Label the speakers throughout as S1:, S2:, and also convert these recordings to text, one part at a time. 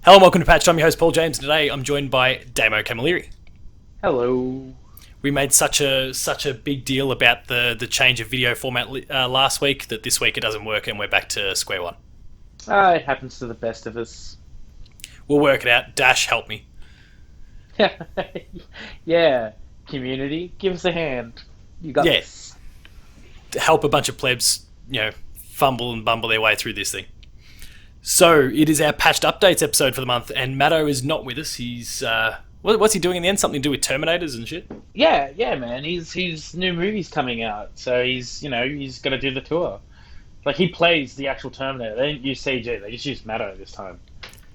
S1: Hello and welcome to Patch. I'm your host Paul James, and today I'm joined by Damo X Machina.
S2: Hello.
S1: We made such a big deal about the change of video format last week that this week it doesn't work and we're back to square one.
S2: It happens to the best of us.
S1: We'll work it out. Dash, help me.
S2: Yeah, community, give us a hand. You got
S1: Yeah.
S2: this.
S1: Help a bunch of plebs, fumble and bumble their way through this thing. So it is our patched updates episode for the month, and Matto is not with us. He's what's he doing in the end? Something to do with Terminators and shit.
S2: Yeah, man. He's new movie's coming out, so he's got to do the tour. Like he plays the actual Terminator. They didn't use CG. They just used Matto this time.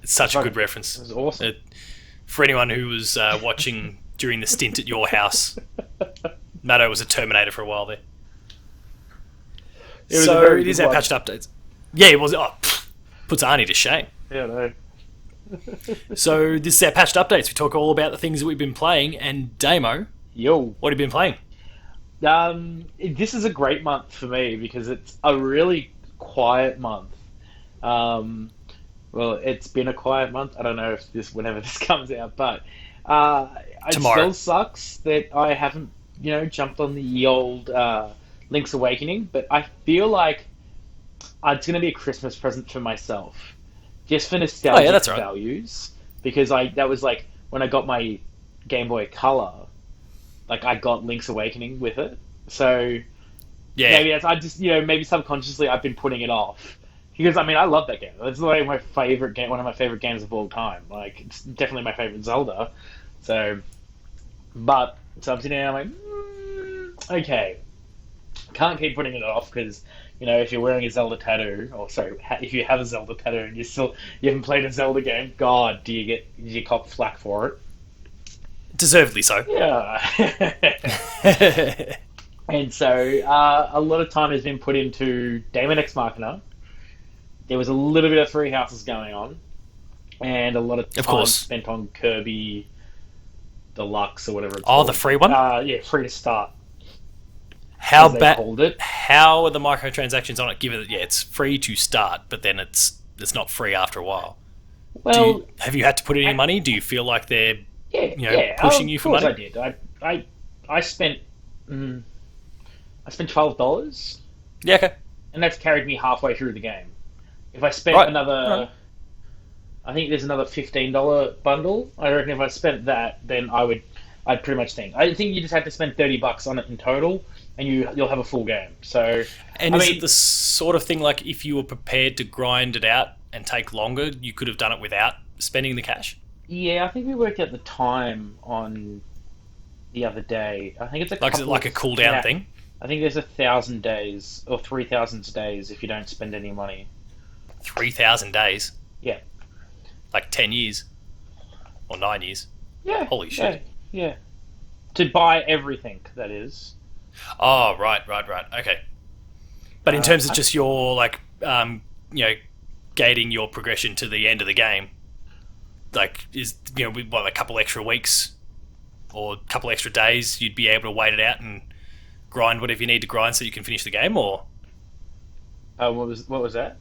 S1: It's such a good reference.
S2: It was awesome.
S1: For anyone who was watching during the stint at your house, Matto was a Terminator for a while there. So it is our patched updates. Yeah, it was. Puts Arnie to shame.
S2: Yeah, no.
S1: So this is our patched updates. We talk all about the things that we've been playing. And Damo,
S2: Yo,
S1: what have you been playing?
S2: this is a great month for me because it's a really quiet month. Well, it's been a quiet month. I don't know if whenever this comes out, but it
S1: Tomorrow.
S2: still sucks that I haven't, jumped on the old Link's Awakening. But I feel like it's going to be a Christmas present for myself, just for nostalgic
S1: that's right.
S2: values. Because that was like when I got my Game Boy Color, like I got Link's Awakening with it. So
S1: Yeah,
S2: maybe I just maybe subconsciously I've been putting it off because I love that game. It's like my favorite game, one of my favorite games of all time. Like it's definitely my favorite Zelda. So I'm sitting there, I'm like, okay, can't keep putting it off because if you're wearing a Zelda tattoo, or sorry, if you have a Zelda tattoo and you haven't played a Zelda game, God, do you cop flack for it?
S1: deservedly so.
S2: Yeah. And so a lot of time has been put into Daemon X Machina. There was a little bit of Three Houses going on, and a lot of time spent on Kirby Deluxe or whatever it's called.
S1: The free one?
S2: Yeah, free to start.
S1: How
S2: as they called it.
S1: How are the microtransactions on it? Given that it's free to start, but then it's not free after a while.
S2: Well,
S1: have you had to put in any money? Do you feel like they're pushing you for
S2: money?
S1: money?
S2: Of course I did. I spent $12.
S1: Yeah, okay.
S2: And that's carried me halfway through the game. If I spent another, I think there's another $15 bundle. I reckon if I spent that, then I'd pretty much think. I think you just have to spend $30 on it in total, and you'll have a full game. So,
S1: and is it the sort of thing like if you were prepared to grind it out and take longer, you could have done it without spending the cash?
S2: Yeah, I think we worked out the time on the other day. I think it's
S1: is it like a cooldown thing?
S2: I think there's 1,000 days or 3,000 days if you don't spend any money.
S1: 3,000 days?
S2: Yeah.
S1: Like 10 years? Or 9 years?
S2: Yeah.
S1: Holy shit.
S2: Yeah. To buy everything, that is.
S1: Oh, right. Okay. But in terms of just your, gating your progression to the end of the game, like, is, with a couple extra weeks or a couple extra days, you'd be able to wait it out and grind whatever you need to grind so you can finish the game, or?
S2: What was that?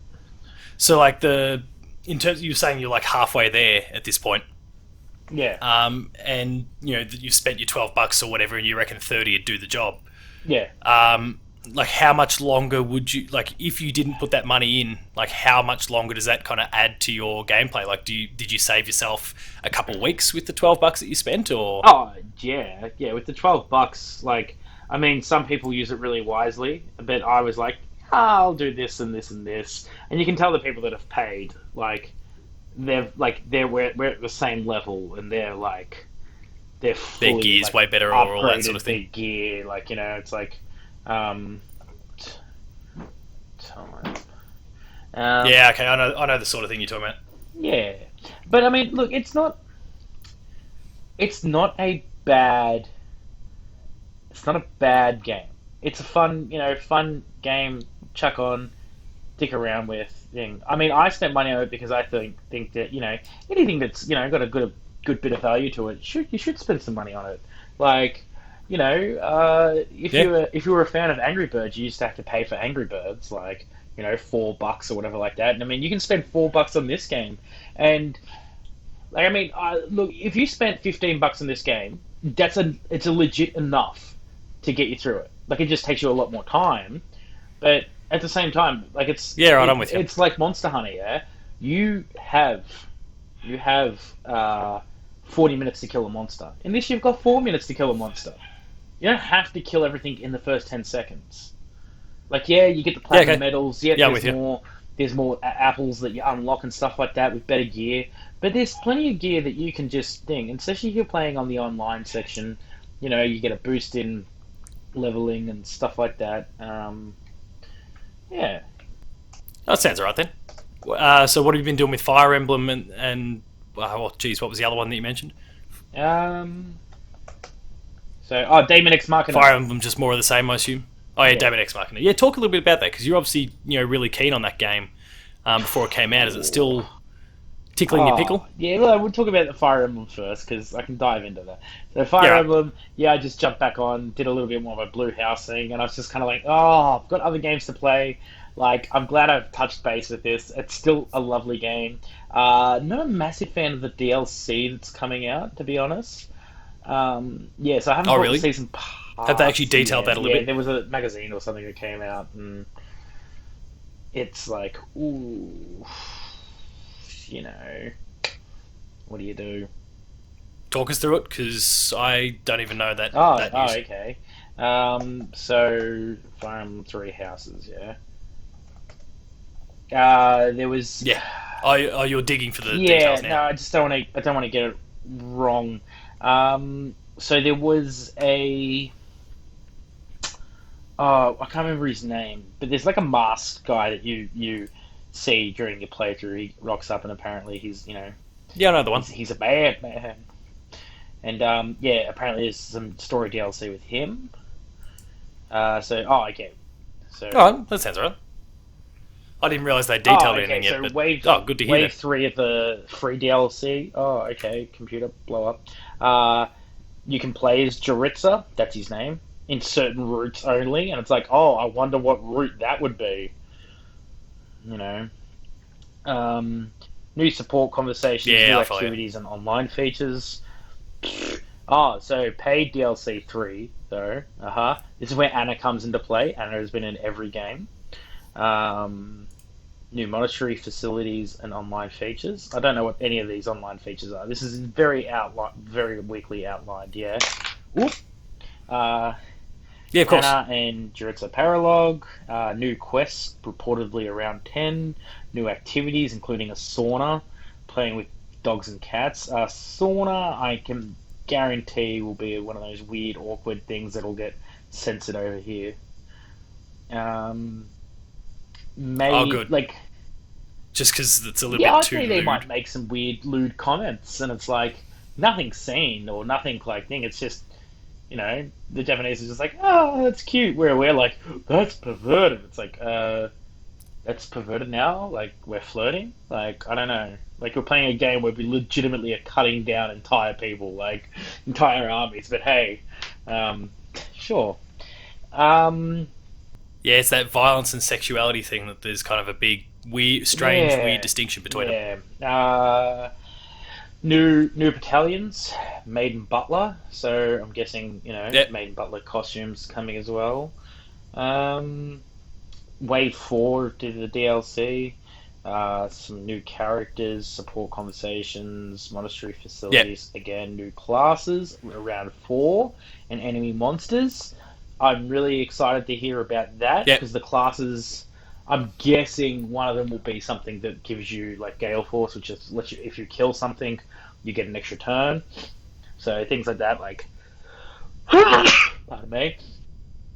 S1: So, in terms, you were saying you're like halfway there at this point.
S2: Yeah.
S1: And you've spent your $12 or whatever, and you reckon 30 would do the job.
S2: Yeah.
S1: How much longer would you if you didn't put that money in? How much longer does that kind of add to your gameplay? Did you save yourself a couple weeks with the $12 that you spent, or?
S2: Oh yeah. With the $12, some people use it really wisely, but I was like, I'll do this and this and this, and you can tell the people that have paid, we're at the same level, and they're fully,
S1: their gear's way better, or all that sort of thing.
S2: Their gear, it's like,
S1: yeah, okay, I know the sort of thing you're talking about.
S2: Yeah, but look, it's not a bad game. It's a fun game. Chuck on, dick around with thing. I spent money on it because I think that anything that's got a good bit of value to it, you should spend some money on it. If you were a fan of Angry Birds, you used to have to pay for Angry Birds, $4 or whatever like that. And you can spend $4 on this game, and Like, I mean, look, if you spent $15 on this game, it's a legit enough to get you through it. Like, it just takes you a lot more time, but at the same time, like
S1: Yeah, right, I'm with you.
S2: it's like Monster Hunter. Yeah, you have you have 40 minutes to kill a monster. In this, you've got 4 minutes to kill a monster. You don't have to kill everything in the first 10 seconds. Like, yeah, you get the platinum medals. Yeah, there's more apples that you unlock and stuff like that with better gear. But there's plenty of gear that you can just thing, and especially if you're playing on the online section. You know, you get a boost in leveling and stuff like that. Yeah.
S1: That sounds alright then. So what have you been doing with Fire Emblem and what was the other one that you mentioned?
S2: Daemon X Machina.
S1: Fire Emblem, just more of the same, I assume. Oh yeah, Daemon X Machina. Yeah, talk a little bit about that because you're obviously really keen on that game before it came out. Is it still tickling your pickle?
S2: Yeah, well, we'll talk about the Fire Emblem first because I can dive into that. So Fire Emblem, I just jumped back on, did a little bit more of a Blue House thing, and I was just kind of like, I've got other games to play. Like, I'm glad I've touched base with this. It's still a lovely game. Not a massive fan of the DLC that's coming out, to be honest. So I haven't bought the season pass.
S1: Have they actually detailed that a little bit?
S2: There was a magazine or something that came out, and it's like, ooh, what do you do?
S1: Talk us through it, because I don't even know that. News.
S2: Okay. So Fire Emblem Three Houses, there was.
S1: Yeah. Oh, you're digging for the details now.
S2: No, I just don't want to. I don't want to get it wrong. So there was a. I can't remember his name, but there's like a masked guy that you see during your playthrough. He rocks up, and apparently he's
S1: Yeah, I know the one.
S2: He's a bad man, and apparently there's some story DLC with him. Okay. So.
S1: Oh, that sounds right. I didn't realise they detailed anything yet.
S2: So
S1: good to hear.
S2: Wave 3 of the free DLC. Oh, okay. Computer blow up. You can play as Jaritza. That's his name. In certain routes only, and it's like, I wonder what route that would be. New support conversations, new activities, and online features. So paid DLC 3 though. This is where Anna comes into play. Anna has been in every game. New monastery facilities and online features. I don't know what any of these online features are. This is very weakly outlined. Yeah. Whoop.
S1: Yeah, of course.
S2: Anna and Jaritza Paralog. New quests, reportedly around 10. New activities, including a sauna, playing with dogs and cats. Sauna, I can guarantee, will be one of those weird, awkward things that'll get censored over here. Maybe,
S1: good. Just because it's a little bit too lewd.
S2: I think they might make some weird, lewd comments, and it's like, nothing seen, or nothing like thing, it's just, the Japanese is just like, that's cute, where we're like, that's perverted. It's like, that's perverted now? Like, we're flirting? Like, I don't know. Like, we're playing a game where we legitimately are cutting down entire people, like, entire armies, but hey, sure.
S1: Yeah, it's that violence and sexuality thing that there's kind of a big, weird distinction between them. New battalions, Maiden Butler. So I'm guessing Maiden Butler costumes coming as well. Wave 4 to the DLC. Some new characters, support conversations, monastery facilities. Again, new classes around 4 and enemy monsters. I'm really excited to hear about that because the classes, I'm guessing one of them will be something that gives you like Gale Force, which is lets you, if you kill something, you get an extra turn. So things like that, like pardon me.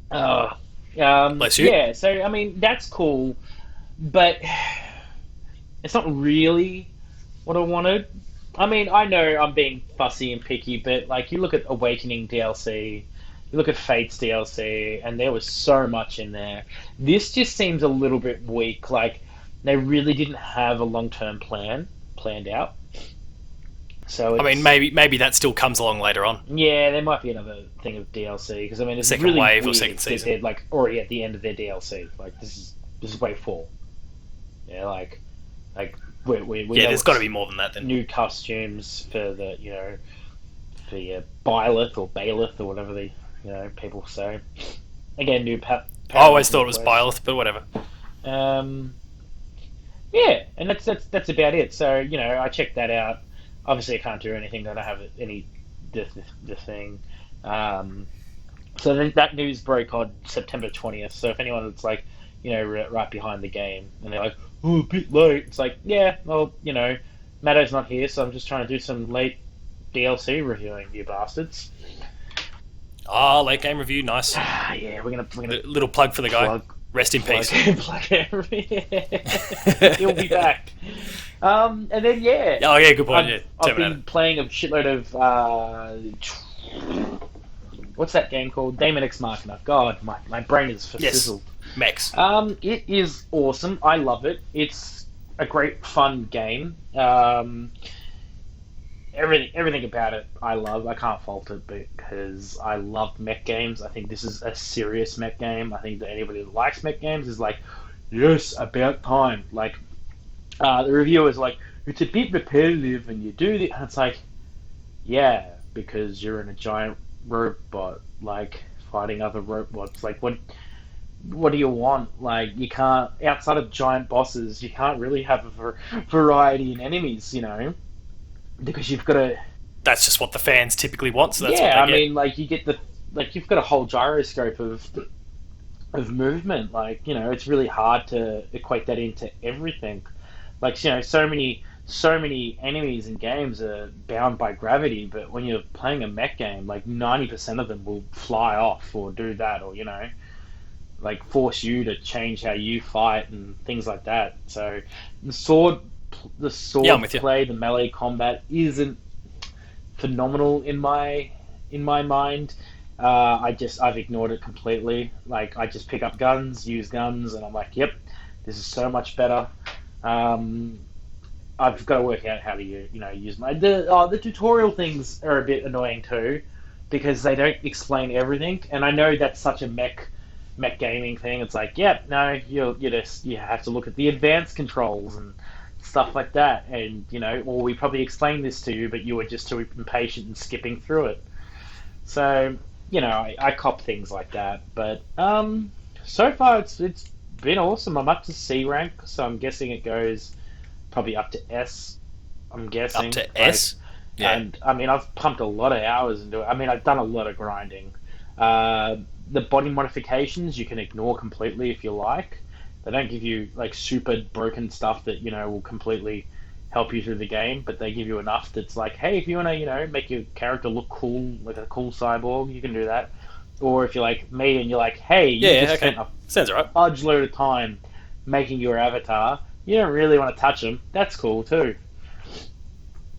S1: Bless you.
S2: Yeah, so I mean that's cool, but it's not really what I wanted. I mean, I know I'm being fussy and picky, but like you look at Awakening DLC. You look at Fates DLC, and there was so much in there. This just seems a little bit weak. Like, they really didn't have a long-term planned out. So
S1: I mean, maybe that still comes along later on.
S2: Yeah, there might be another thing of DLC because I mean, it's
S1: second
S2: really
S1: wave
S2: weird
S1: or second season.
S2: They're like already at the end of their DLC. Like this is wave 4. Yeah, like we know
S1: there's got to be more than that then.
S2: new costumes for the for your Byleth or Bayleth or whatever the people say. Again, new
S1: I always thought it was Byleth, but whatever.
S2: Yeah, and that's about it. So I checked that out. Obviously, I can't do anything. I don't have any the thing. So then that news broke on September 20th. So if anyone's like, right behind the game, and they're like, "Oh, a bit late," it's like, yeah, well, Matto's not here, so I'm just trying to do some late DLC reviewing, you bastards.
S1: Late game review, nice.
S2: Yeah, we're gonna
S1: little plug for the guy. Rest in peace.
S2: He'll be back. And then
S1: Oh yeah, good point.
S2: I've been playing a shitload of what's that game called? Daemon X Machina. God, my brain is fizzled.
S1: Mex.
S2: It is awesome. I love it. It's a great fun game. Everything about it I love. I can't fault it because I love mech games. I think this is a serious mech game. I think that anybody that likes mech games is like, yes, about time. Like, the reviewer is like, it's a bit repetitive and you do the... And it's like, yeah, because you're in a giant robot, like, fighting other robots. Like, what do you want? Like, you can't... Outside of giant bosses, you can't really have a variety in enemies, because you've got to...
S1: That's just what the fans typically want, so that's
S2: what
S1: they get.
S2: I mean, like, you get you've got a whole gyroscope of movement. Like, it's really hard to equate that into everything. Like, so many enemies in games are bound by gravity, but when you're playing a mech game, like 90% of them will fly off or do that, or like force you to change how you fight and things like that. So the sword play, the melee combat isn't phenomenal in my mind. I've ignored it completely. Like, I just pick up guns, use guns, and I'm like, yep, this is so much better. I've got to work out how to use the tutorial things are a bit annoying too, because they don't explain everything, and I know that's such a mech gaming thing. It's like, yeah, no, you have to look at the advanced controls and stuff like that, and or we probably explained this to you, but you were just too impatient and skipping through it. So I cop things like that, but so far it's been awesome. I'm up to C rank, so I'm guessing it goes probably up to S. I'm guessing
S1: up to S.
S2: Yeah, and I mean I've pumped a lot of hours into it. I mean I've done a lot of grinding. The body modifications you can ignore completely if you like. They don't give you like super broken stuff that will completely help you through the game, but they give you enough that's like, hey, if you want to make your character look cool, like a cool cyborg, you can do that. Or if you're like me and you're like, hey, you spent a
S1: sounds right.
S2: fudge load of time making your avatar, you don't really want to touch them, that's cool too.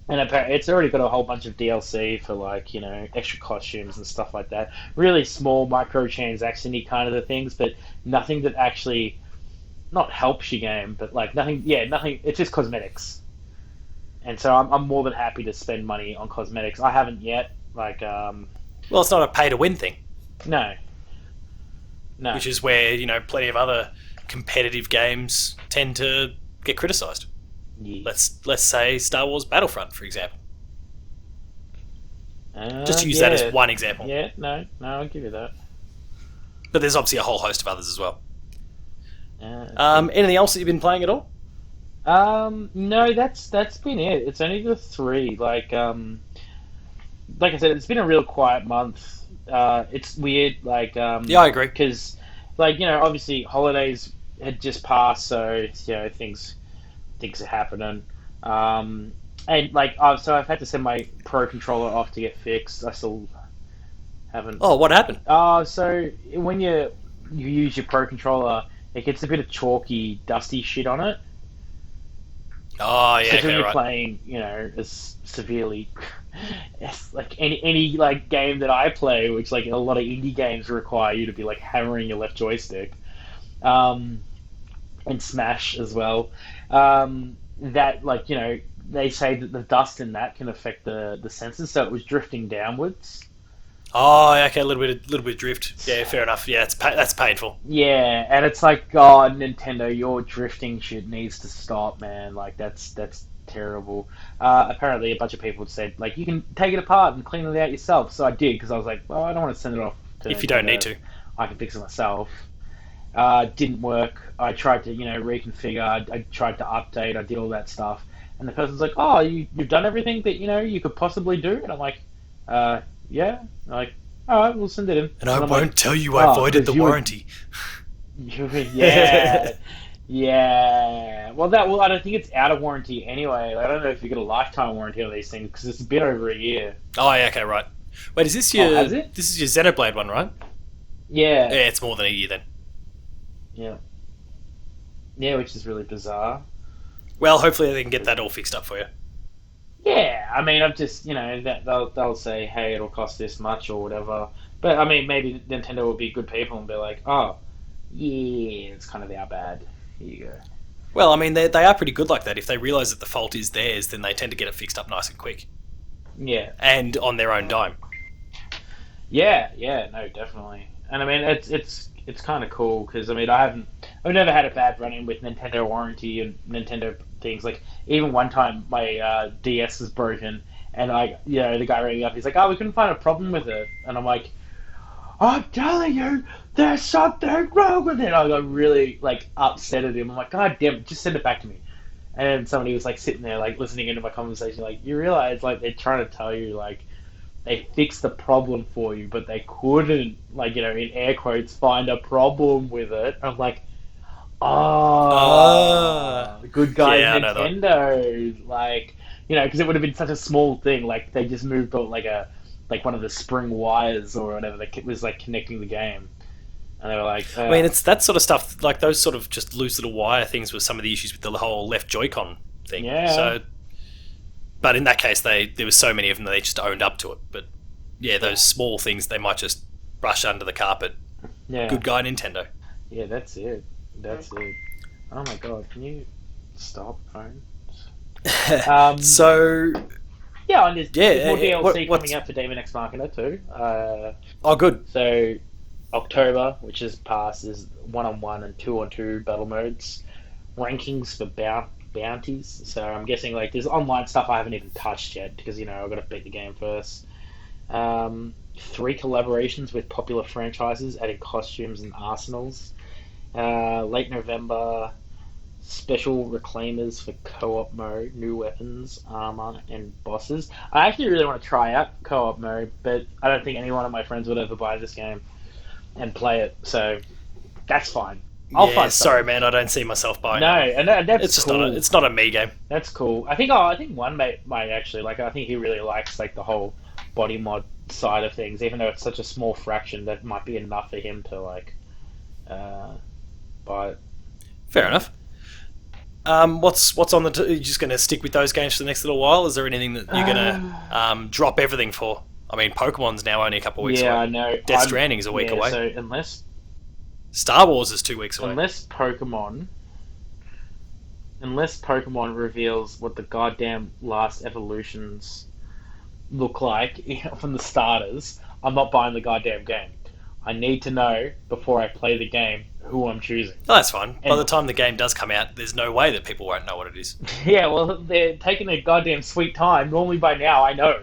S2: And it's already got a whole bunch of DLC for like, extra costumes and stuff like that. Really small microtransaction-y kind of the things, but nothing that actually not helps your game, but like nothing, it's just cosmetics. And so I'm more than happy to spend money on cosmetics. I haven't yet, like...
S1: Well, it's not a pay-to-win thing.
S2: No.
S1: Which is where, plenty of other competitive games tend to get criticised.
S2: Yeah.
S1: Let's say Star Wars Battlefront, for example. Just to use that as one example.
S2: Yeah, no, I'll give you that.
S1: But there's obviously a whole host of others as well. Anything else that you've been playing at all?
S2: No, that's been it. It's only the 3. Like I said, it's been a real quiet month. It's weird. Like
S1: yeah, I agree.
S2: Because obviously holidays had just passed, so things are happening. And like so I've had to send my Pro controller off to get fixed. I still haven't.
S1: Oh, what happened?
S2: So when you use your Pro controller, it gets a bit of chalky, dusty shit on it.
S1: Oh yeah,
S2: so when you're playing, as severely, like any like game that I play, which like a lot of indie games require you to be like hammering your left joystick, and Smash as well. That like they say that the dust in that can affect the sensors, so it was drifting downwards.
S1: Oh, okay, a little bit of drift. Yeah, fair enough. Yeah, that's painful.
S2: Yeah, and it's like, God, Nintendo, your drifting shit needs to stop, man. Like, that's terrible. Apparently, a bunch of people said, like, you can take it apart and clean it out yourself. So I did, because I was like, well, I don't want to send it off to
S1: If you don't need to.
S2: I can fix it myself. Didn't work. I tried to, reconfigure. I tried to update. I did all that stuff. And the person's like, oh, you've done everything that, you could possibly do? And I'm like, yeah. I'm like, all right, we'll send it in.
S1: And I won't tell you I voided the warranty.
S2: Yeah. Yeah. Well, I don't think it's out of warranty anyway. I don't know if you get a lifetime warranty on these things because it's been over a year.
S1: Oh, yeah, okay, right. Wait, is this your...
S2: has it?
S1: This is your Xenoblade one, right?
S2: Yeah.
S1: Yeah, it's more than a year then.
S2: Yeah. Yeah, which is really bizarre.
S1: Well, hopefully they can get that all fixed up for you.
S2: Yeah, I mean, I've just, that they'll say, hey, it'll cost this much or whatever. But, I mean, maybe Nintendo will be good people and be like, oh, yeah, it's kind of our bad. Here you go.
S1: Well, I mean, they are pretty good like that. If they realise that the fault is theirs, then they tend to get it fixed up nice and quick.
S2: Yeah.
S1: And on their own dime.
S2: Yeah, no, definitely. And I mean, it's kind of cool because I mean, I've never had a bad run-in with Nintendo warranty and Nintendo things. Like even one time, my DS was broken, and the guy rang me up. He's like, "Oh, we couldn't find a problem with it," and I'm like, "I'm telling you, there's something wrong with it." I got really upset at him. I'm like, "God damn it, just send it back to me." And somebody was sitting there listening into my conversation. You realize they're trying to tell you they fixed the problem for you, but they couldn't, in air quotes, find a problem with it. I'm like, good guy Nintendo. Because it would have been such a small thing. They just moved one of the spring wires or whatever that was connecting the game. And they were like,
S1: I mean, it's that sort of stuff, those sort of just loose little wire things were some of the issues with the whole left Joy-Con thing.
S2: Yeah.
S1: So, but in that case, there was so many of them that they just owned up to it. But yeah, those small things they might just brush under the carpet.
S2: Yeah.
S1: Good guy Nintendo.
S2: Yeah, that's it. Oh my god, can you stop phone?
S1: So
S2: yeah, and there's more DLC
S1: what's...
S2: coming out for Daemon X Machina too.
S1: Oh, good.
S2: So October, which is passed, is 1-on-1 and 2-on-2 battle modes, rankings for bounties. So I'm guessing there's online stuff I haven't even touched yet because I've got to beat the game first. 3 collaborations with popular franchises, adding costumes and arsenals. Late November, special reclaimers for co-op mode, new weapons, armor, and bosses. I actually really want to try out co-op mode, but I don't think any one of my friends would ever buy this game and play it, so that's fine. I'll find
S1: sorry, man, I don't see myself buying
S2: it. No, and that's
S1: it's just
S2: cool.
S1: it's not a me game.
S2: That's cool. I think one mate might actually I think he really likes the whole body mod side of things, even though it's such a small fraction that might be enough for him to buy it.
S1: Fair enough. What's on the? Are you just going to stick with those games for the next little while? Is there anything that you're going to drop everything for? I mean, Pokemon's now only a couple of weeks away.
S2: Yeah, I know.
S1: Death Stranding's a week away.
S2: So unless
S1: Star Wars is 2 weeks away.
S2: Unless Pokemon reveals what the goddamn last evolutions look like from the starters, I'm not buying the goddamn game. I need to know before I play the game who I'm choosing.
S1: Oh, that's fine. By the time the game does come out, there's no way that people won't know what it is.
S2: Yeah, well, they're taking their goddamn sweet time. Normally by now I know.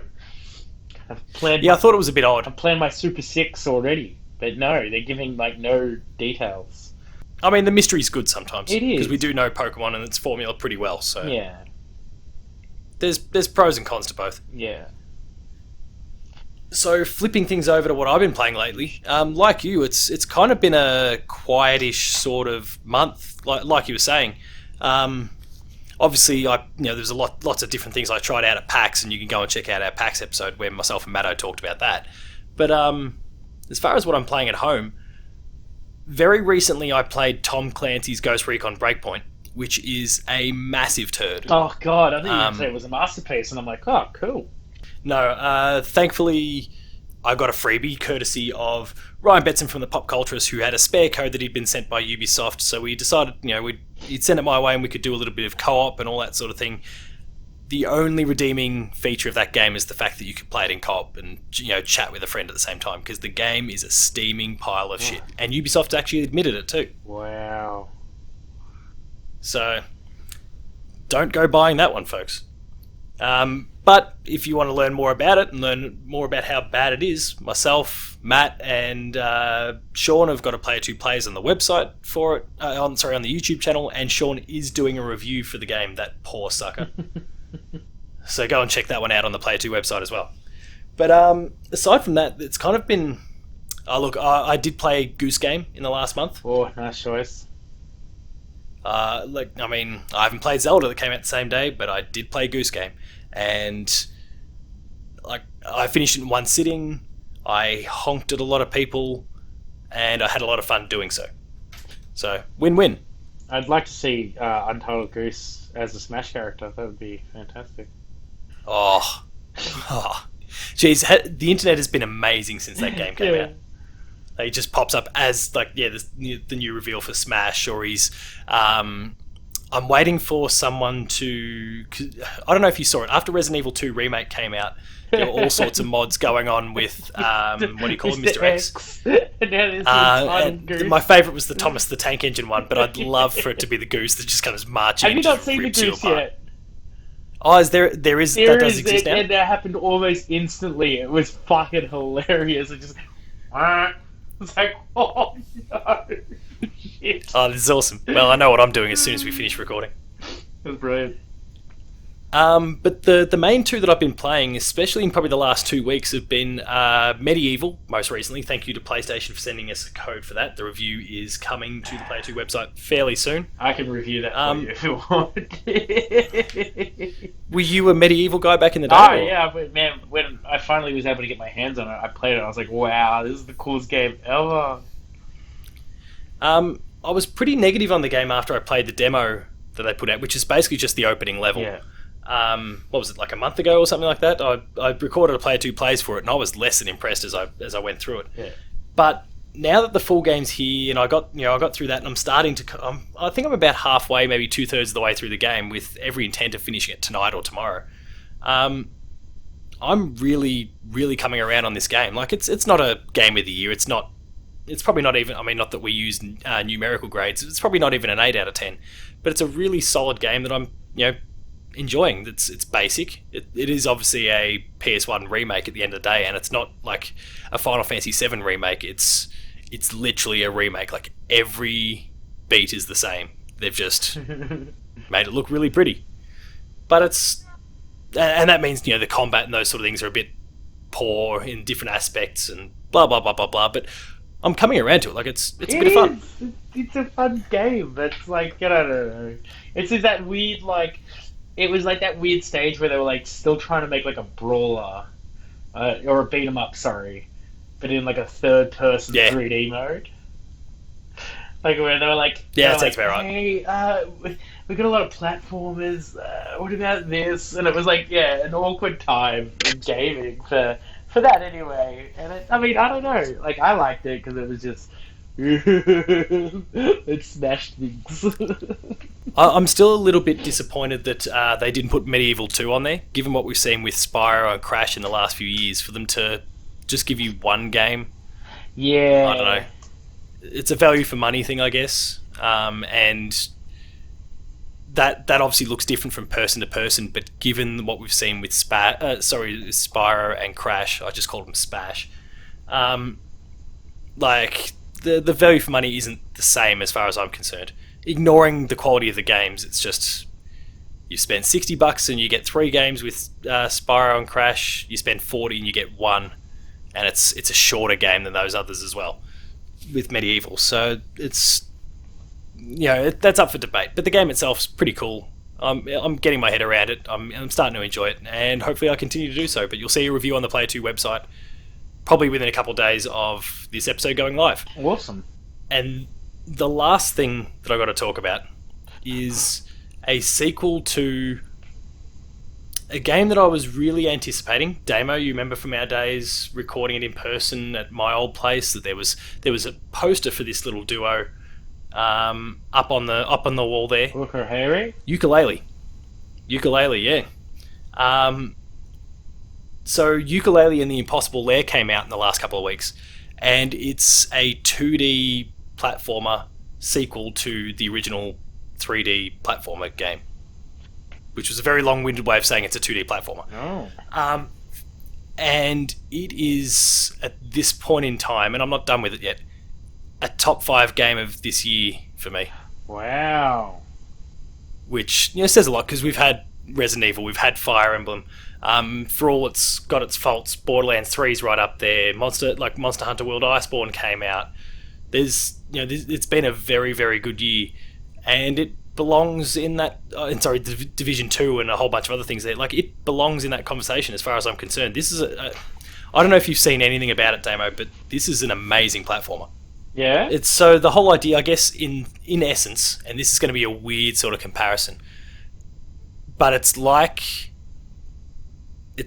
S2: I've planned.
S1: Yeah, I thought it was a bit odd.
S2: I've planned my Super 6 already. But no, they're giving no details.
S1: I mean, the mystery's good sometimes.
S2: It is.
S1: Because we do know Pokemon and its formula pretty well, so...
S2: Yeah.
S1: There's pros and cons to both.
S2: Yeah.
S1: So, flipping things over to what I've been playing lately, like you, it's kind of been a quietish sort of month, like you were saying. Obviously, there's lots of different things I tried out at PAX, and you can go and check out our PAX episode where myself and Matto talked about that. But as far as what I'm playing at home, very recently I played Tom Clancy's Ghost Recon Breakpoint, which is a massive turd.
S2: Oh god, I think you were going to say it was a masterpiece, and I'm like, oh, cool.
S1: No, thankfully I got a freebie courtesy of Ryan Betson from the Pop Culturist, who had a spare code that he'd been sent by Ubisoft, so we decided, he'd send it my way and we could do a little bit of co-op and all that sort of thing. the only redeeming feature of that game is the fact that you can play it in co-op and chat with a friend at the same time, because the game is a steaming pile of shit, and Ubisoft actually admitted it too.
S2: Wow.
S1: So don't go buying that one, folks. But if you want to learn more about it and learn more about how bad it is, myself, Matt, and Sean have got a Player 2 Plays on the website for it. On the YouTube channel, and Sean is doing a review for the game. That poor sucker. So go and check that one out on the Player 2 website as well. But aside from that, it's kind of been. I did play Goose Game in the last month.
S2: Oh, nice choice.
S1: I haven't played Zelda that came out the same day, but I did play Goose Game, and I finished it in one sitting. I honked at a lot of people, and I had a lot of fun doing so. So win-win.
S2: I'd like to see Untitled Goose as a Smash character. That would be fantastic.
S1: Oh. Jeez, the internet has been amazing since that game came out. He just pops up as the new reveal for Smash, or he's. I'm waiting for someone to. I don't know if you saw it after Resident Evil 2 remake came out. There were all sorts of mods going on with what do you call him, Mr. X? And my favourite was the Thomas the Tank Engine one, but I'd love for it to be the Goose that just comes marching.
S2: Have you not seen the Goose yet?
S1: Oh, that does exist now?
S2: That happened almost instantly. It was fucking hilarious. It just. It's like, oh no, shit.
S1: Oh, this is awesome. Well, I know what I'm doing as soon as we finish recording.
S2: That's brilliant.
S1: But the main two that I've been playing, especially in probably the last 2 weeks, have been Medievil, most recently. Thank you to PlayStation for sending us a code for that. The review is coming to the Player 2 website fairly soon.
S2: I can review that for you if you want.
S1: Were you a Medieval guy back in the day?
S2: Oh, yeah, but man, when I finally was able to get my hands on it, I played it, I was like, wow, this is the coolest game ever.
S1: I was pretty negative on the game after I played the demo that they put out, which is basically just the opening level.
S2: Yeah.
S1: What was it, like a month ago or something like that? I recorded a Player 2 Plays for it, and I was less than impressed as I went through it.
S2: Yeah.
S1: But now that the full game's here, and I got through that, and I'm starting to. I think I'm about halfway, maybe 2/3 of the way through the game, with every intent of finishing it tonight or tomorrow. I'm really, really coming around on this game. Like it's not a game of the year. It's not. It's probably not even. I mean, not that we use numerical grades. It's probably not even an 8 out of 10. But it's a really solid game that I'm enjoying. It's basic. It is obviously a PS1 remake at the end of the day, and it's not like a Final Fantasy VII remake. It's literally a remake. Like every beat is the same. They've just made it look really pretty. But and that means the combat and those sort of things are a bit poor in different aspects and blah blah blah blah blah. But I'm coming around to it. Like it's a bit of fun.
S2: It's a fun game. That's like I don't know. It's just that weird It was like that weird stage where they were still trying to make a brawler, or a beat 'em up, sorry, but in a third person 3D mode. Where they were
S1: that sounds about right.
S2: Hey, we got a lot of platformers. What about this? And it was an awkward time in gaming for that anyway. And I don't know. I liked it because it was just. It smashed things.
S1: I'm still a little bit disappointed that they didn't put Medieval 2 on there, given what we've seen with Spyro and Crash in the last few years. For them to just give you one game,
S2: yeah,
S1: I don't know. It's a value for money thing, I guess, and that obviously looks different from person to person. But given what we've seen with Spyro and Crash, I just called them Spash. The value for money isn't the same as far as I'm concerned. Ignoring the quality of the games, it's just you spend $60 and you get 3 games with Spyro and Crash. You spend $40 and you get 1, and it's a shorter game than those others as well with Medieval. So it's that's up for debate. But the game itself's pretty cool. I'm getting my head around it. I'm starting to enjoy it, and hopefully I continue to do so. But you'll see a review on the Player 2 website probably within a couple of days of this episode going live.
S2: Awesome.
S1: And the last thing that I've got to talk about is a sequel to a game that I was really anticipating. Damo, you remember from our days recording it in person at my old place that there was a poster for this little duo up on the wall there.
S2: Yooka-Laylee?
S1: Yooka-Laylee, yeah. So Yooka-Laylee The Impossible Lair came out in the last couple of weeks, and it's a 2D platformer sequel to the original 3D platformer game, which was a very long-winded way of saying it's a 2D platformer.
S2: Oh.
S1: And it is, at this point in time, and I'm not done with it yet, a top 5 game of this year for me.
S2: Wow.
S1: Which says a lot, because we've had Resident Evil, we've had Fire Emblem. For all it's got its faults, Borderlands 3's right up there. Monster Hunter World Iceborne came out. It's been a very, very good year, and it belongs in that. Division 2 and a whole bunch of other things there. Like, it belongs in that conversation as far as I'm concerned. This is I don't know if you've seen anything about it, Damo, but this is an amazing platformer.
S2: Yeah.
S1: It's so the whole idea, I guess, in essence, and this is going to be a weird sort of comparison, but it's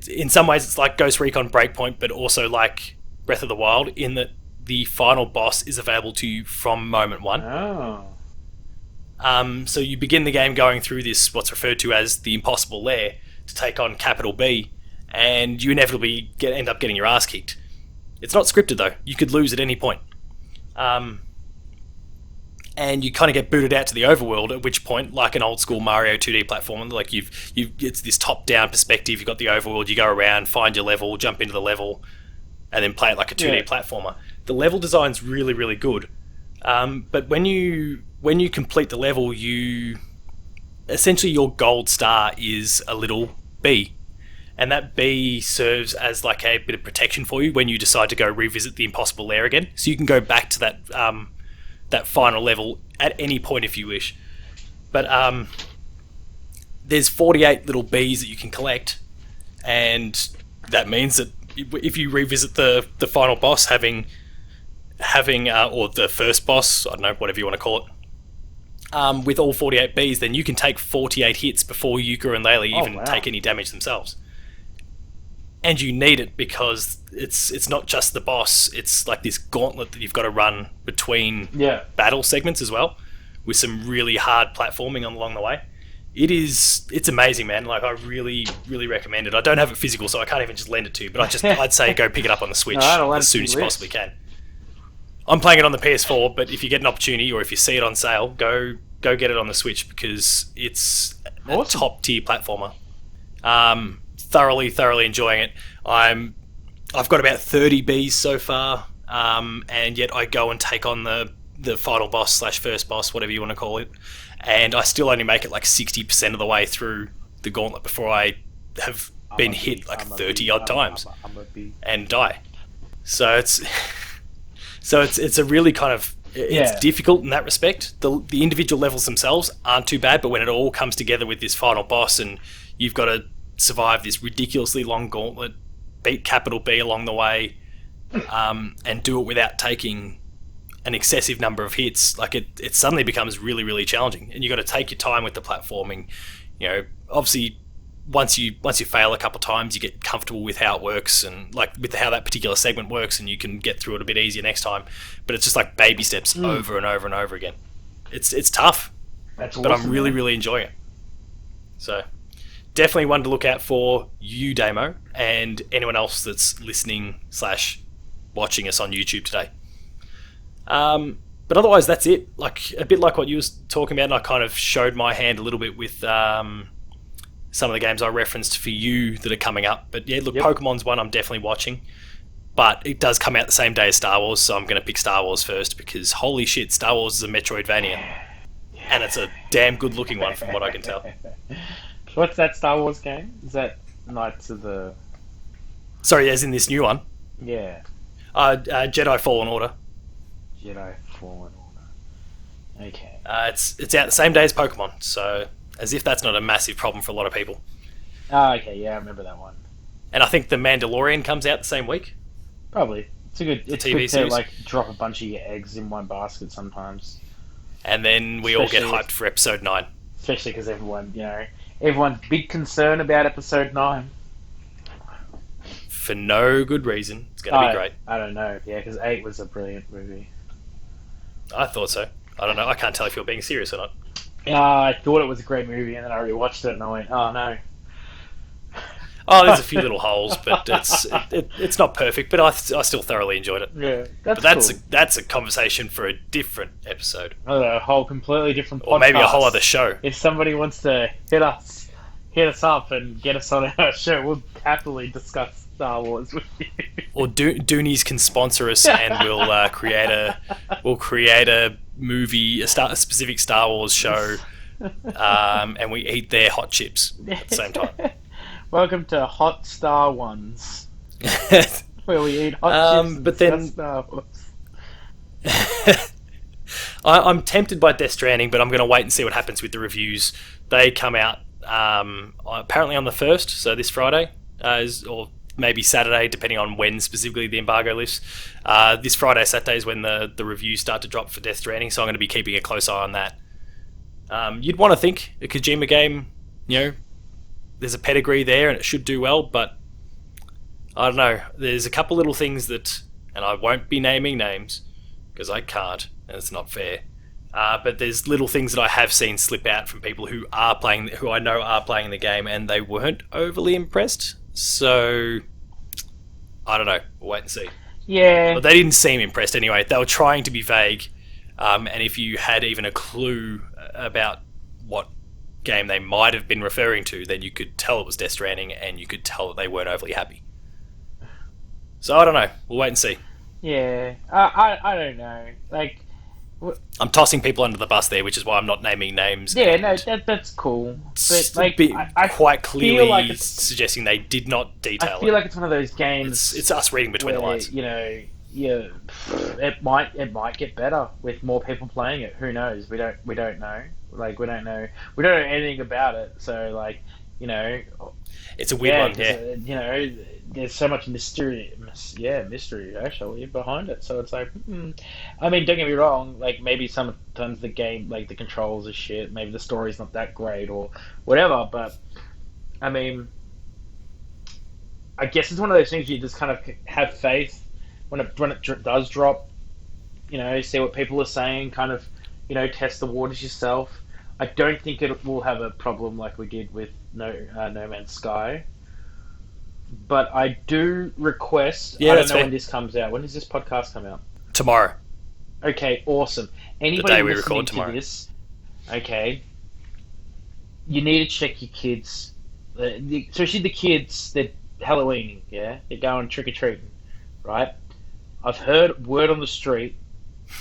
S1: in some ways it's like Ghost Recon Breakpoint, but also like Breath of the Wild, in that the final boss is available to you from moment one.
S2: Oh.
S1: So you begin the game going through this, what's referred to as the Impossible Lair, to take on Capital B, and you inevitably end up getting your ass kicked. It's not scripted though. You could lose at any point. And you kind of get booted out to the overworld, at which point, like an old school Mario 2D platformer, like it's this top-down perspective. You've got the overworld, you go around, find your level, jump into the level, and then play it like a 2D platformer. The level design's really, really good. But when you complete the level, essentially your gold star is a little bee. And that bee serves as like a bit of protection for you when you decide to go revisit the Impossible Lair again. So you can go back to that final level at any point if you wish. But there's 48 little bees that you can collect, and that means that if you revisit the final boss, having or the first boss, I don't know, whatever you want to call it, with all 48 bees, then you can take 48 hits before Yooka and Laylee even take any damage themselves. And you need it because it's not just the boss, it's like this gauntlet that you've got to run between battle segments as well, with some really hard platforming along the way. It's amazing, man. Like, I really, really recommend it. I don't have it physical, so I can't even just lend it to you, but I'd say go pick it up on the Switch as soon as you possibly can. I'm playing it on the PS4, but if you get an opportunity, or if you see it on sale, go get it on the Switch, because it's a top tier platformer. Thoroughly enjoying it. I've got about 30 bees so far, and yet I go and take on the final boss / first boss, whatever you want to call it, and I still only make it like 60% of the way through the gauntlet before I have been hit like 30 odd times and die. So it's a really kind of, it's difficult in that respect. The individual levels themselves aren't too bad, but when it all comes together with this final boss and you've got to survive this ridiculously long gauntlet, beat Capital B along the way, and do it without taking an excessive number of hits, like it suddenly becomes really, really challenging, and you've got to take your time with the platforming. Obviously once you fail a couple of times, you get comfortable with how it works and like with how that particular segment works, and you can get through it a bit easier next time. But it's just like baby steps over and over and over again. It's tough. That's awesome, but I'm really, really enjoying it. So definitely one to look out for you, Damo, and anyone else that's listening / watching us on YouTube today. But otherwise, that's it. Like a bit like what you was talking about, and I kind of showed my hand a little bit with some of the games I referenced for you that are coming up. But yeah, look, Pokemon's one I'm definitely watching. But it does come out the same day as Star Wars, so I'm going to pick Star Wars first, because holy shit, Star Wars is a Metroidvania. And it's a damn good looking one from what I can tell.
S2: What's that Star Wars game? Is that Knights of the...
S1: Sorry, as in this new one?
S2: Yeah.
S1: Jedi Fallen Order.
S2: Jedi Fallen Order. Okay.
S1: It's out the same day as Pokemon, so as if that's not a massive problem for a lot of people.
S2: Oh, okay, yeah, I remember that one.
S1: And I think The Mandalorian comes out the same week.
S2: Probably. It's good
S1: TV series.
S2: To like drop a bunch of your eggs in one basket sometimes.
S1: And then we all get hyped for episode 9.
S2: Especially because everyone's big concern about episode 9.
S1: For no good reason. It's going to be great.
S2: I don't know. Yeah, because 8 was a brilliant movie.
S1: I thought so. I don't know. I can't tell if you're being serious or not.
S2: I thought it was a great movie, and then I rewatched it and I went, oh no.
S1: Oh, there's a few little holes, but it's not perfect. But I still thoroughly enjoyed it.
S2: Yeah,
S1: but that's a conversation for a different episode.
S2: A whole completely different podcast.
S1: Or maybe a whole other show.
S2: If somebody wants to hit us up and get us on our show, we'll happily discuss Star Wars with you.
S1: Or Doonies can sponsor us, and we'll create a movie, a specific Star Wars show, and we eat their hot chips at the same time.
S2: Welcome to Hot Star Ones, where we eat hot chips. But then Star Wars.
S1: I'm tempted by Death Stranding, but I'm going to wait and see what happens with the reviews. They come out apparently on the 1st, so this Friday, or maybe Saturday, depending on when specifically the embargo lifts. This Friday, Saturday is when the reviews start to drop for Death Stranding, so I'm going to be keeping a close eye on that. You'd want to think a Kojima game, there's a pedigree there and it should do well, but I don't know. There's a couple little things that, and I won't be naming names because I can't, and it's not fair. But there's little things that I have seen slip out from people who I know are playing the game, and they weren't overly impressed. So I don't know. We'll wait and see.
S2: Yeah.
S1: But they didn't seem impressed anyway. They were trying to be vague, and if you had even a clue about what game they might have been referring to, then you could tell it was Death Stranding, and you could tell that they weren't overly happy. So I don't know. We'll wait and see.
S2: Yeah, I don't know. Like,
S1: I'm tossing people under the bus there, which is why I'm not naming names.
S2: Yeah, no, that's cool. But like, I
S1: quite clearly
S2: like
S1: suggesting they did not detail it.
S2: I feel like it's one of those games.
S1: It's us reading between the lines.
S2: It might get better with more people playing it. Who knows? We don't know. Like, we don't know anything about it. So like,
S1: it's a weird one. Yeah.
S2: There's so much mystery actually behind it. So it's like, I mean, don't get me wrong. Like, maybe sometimes the game, like the controls are shit. Maybe the story's not that great or whatever. But I mean, I guess it's one of those things you just kind of have faith when it does drop. See what people are saying. Kind of, test the waters yourself. I don't think it will have a problem like we did with No Man's Sky. But I do request. I don't know when this comes out. When does this podcast come out?
S1: Tomorrow.
S2: Okay, awesome. Anybody
S1: the day we
S2: listening
S1: record tomorrow.
S2: To this, okay, you need to check your kids, especially the kids that Halloweening. Yeah, they're going trick or treating, right? I've heard word on the street,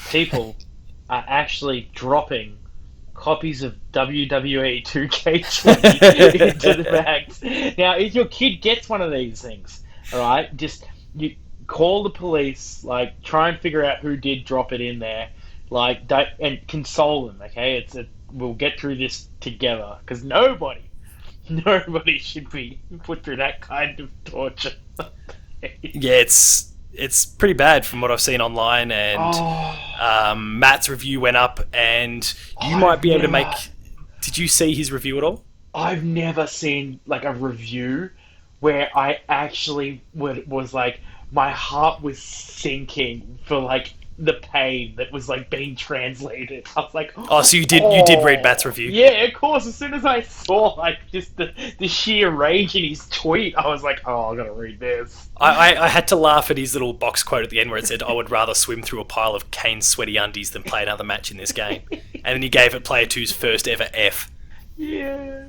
S2: people are actually dropping copies of WWE 2K20 into the bags. Now, if your kid gets one of these things, all right, just you call the police, like try and figure out who did drop it in there, like and console them. Okay, we'll get through this together because nobody should be put through that kind of torture.
S1: Yeah, it's pretty bad from what I've seen online, and Matt's review went up, and you might be able to make... Did you see his review at all?
S2: I've never seen like a review where I actually was like, my heart was sinking for like the pain that was like being translated. I was like,
S1: so you did read Matt's review?
S2: Yeah, of course. As soon as I saw like just the sheer rage in his tweet, I was like, I gotta read this.
S1: I had to laugh at his little box quote at the end where it said, I would rather swim through a pile of Kane's sweaty undies than play another match in this game. And then he gave it Player 2's first ever F.
S2: Yeah.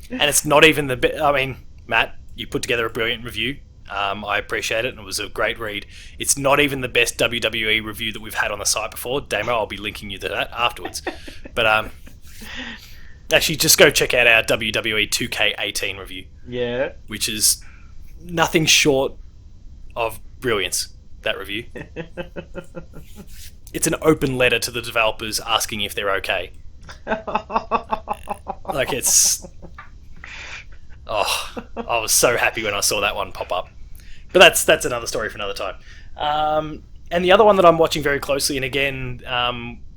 S1: And it's not even the bit. I mean, Matt, you put together a brilliant review. I appreciate it, and it was a great read. It's not even the best WWE review that we've had on the site before. Damo, I'll be linking you to that afterwards. But actually, just go check out our WWE 2K18 review.
S2: Yeah.
S1: Which is nothing short of brilliance, that review. It's an open letter to the developers asking if they're okay. Like, it's... Oh, I was so happy when I saw that one pop up. But that's another story for another time. And the other one that I'm watching very closely, and again,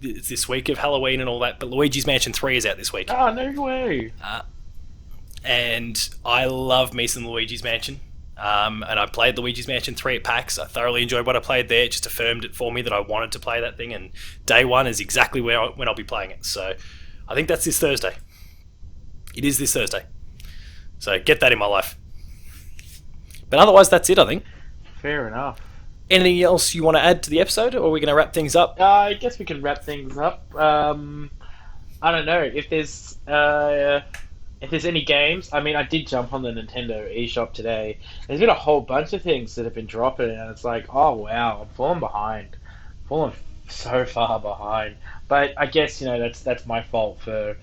S1: it's this week of Halloween and all that, but Luigi's Mansion 3 is out this week.
S2: Oh, no way.
S1: And I love me some Luigi's Mansion. And I played Luigi's Mansion 3 at PAX. I thoroughly enjoyed what I played there. It just affirmed it for me that I wanted to play that thing, and day one is exactly when I'll be playing it. So I think that's this Thursday. It is this Thursday. So get that in my life. But otherwise, that's it, I think.
S2: Fair enough.
S1: Anything else you want to add to the episode, or are we going to wrap things up?
S2: I guess we can wrap things up. I don't know if there's any games. I mean, I did jump on the Nintendo eShop today. There's been a whole bunch of things that have been dropping, and it's like, oh wow, I'm falling behind, falling so far behind. But I guess that's my fault for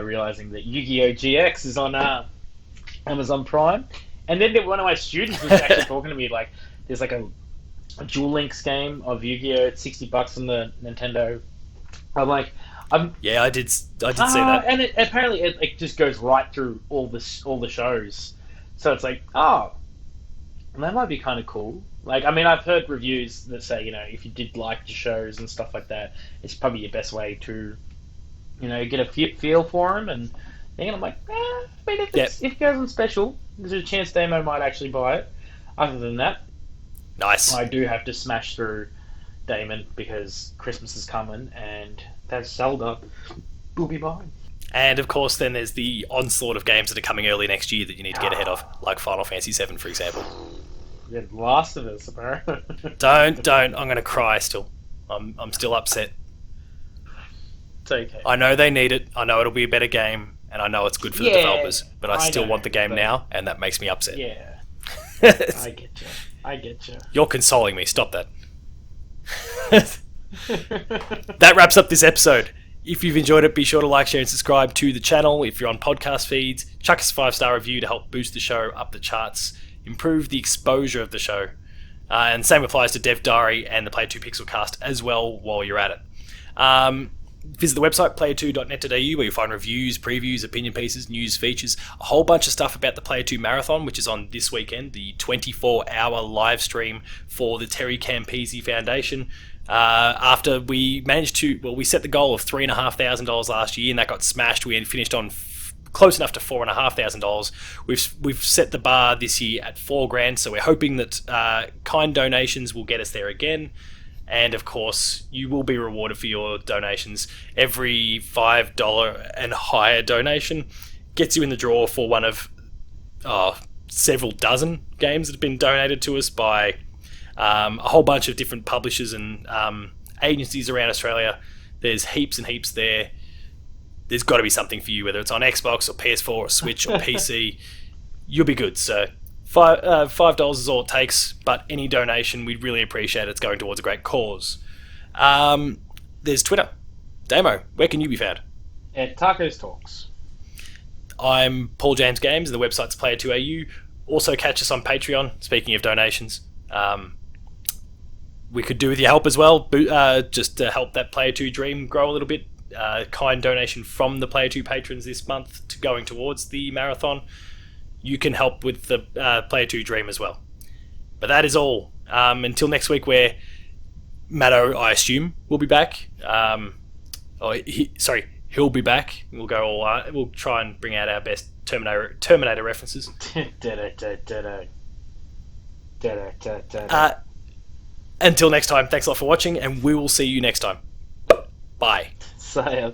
S2: realizing that Yu-Gi-Oh! GX is on Amazon Prime. And then one of my students was actually talking to me like, there's like a Duel Links game of Yu-Gi-Oh! It's $60 on the Nintendo. I'm like,
S1: yeah, I did see that.
S2: And apparently it just goes right through all the shows. So it's like, oh, that might be kind of cool. Like, I mean, I've heard reviews that say, if you did like the shows and stuff like that, it's probably your best way to, get a feel for them. And I'm like, I mean, if it goes on special, there's a chance Damo might actually buy it. Other than that,
S1: nice.
S2: I do have to smash through Daemon because Christmas is coming, and that Zelda will be mine.
S1: And of course, then there's the onslaught of games that are coming early next year that you need to get ahead of, like Final Fantasy VII, for example.
S2: The Last of Us, bro.
S1: Don't. I'm going to cry still. I'm still upset.
S2: It's okay.
S1: I know they need it. I know it'll be a better game, and I know it's good for the developers. But I still want the game now, and that makes me upset.
S2: Yeah. I get you.
S1: You're consoling me. Stop that. That wraps up this episode. If you've enjoyed it, be sure to like, share, and subscribe to the channel. If you're on podcast feeds, chuck us a 5-star review to help boost the show up the charts, improve the exposure of the show. And same applies to Dev Diary and the Player 2 Pixelcast as well while you're at it. Visit the website, player2.net.au, where you'll find reviews, previews, opinion pieces, news, features, a whole bunch of stuff about the Player 2 Marathon, which is on this weekend, the 24-hour live stream for the Terry Campese Foundation. After we managed to, we set the goal of $3,500 last year, and that got smashed. We finished on close enough to $4,500. We've set the bar this year at $4,000, so we're hoping that kind donations will get us there again. And of course, you will be rewarded for your donations. Every $5 and higher donation gets you in the draw for one of several dozen games that have been donated to us by a whole bunch of different publishers and agencies around Australia. There's heaps and heaps there. There's got to be something for you, whether it's on Xbox or PS4 or Switch or PC. You'll be good. So $5 is all it takes, but any donation, we'd really appreciate it. It's going towards a great cause. There's Twitter. Damo, where can you be found?
S2: At Tacos Talks.
S1: I'm Paul James Games, and the website's Player2AU. Also catch us on Patreon, speaking of donations. We could do with your help as well, just to help that Player 2 dream grow a little bit. Kind donation from the Player 2 patrons this month to going towards the marathon. You can help with the Player 2 dream as well. But that is all. Until next week, where Matto, I assume, will be back. He'll be back. We'll go all. We'll try and bring out our best Terminator references. Until next time, thanks a lot for watching, and we will see you next time. Bye.
S2: See ya.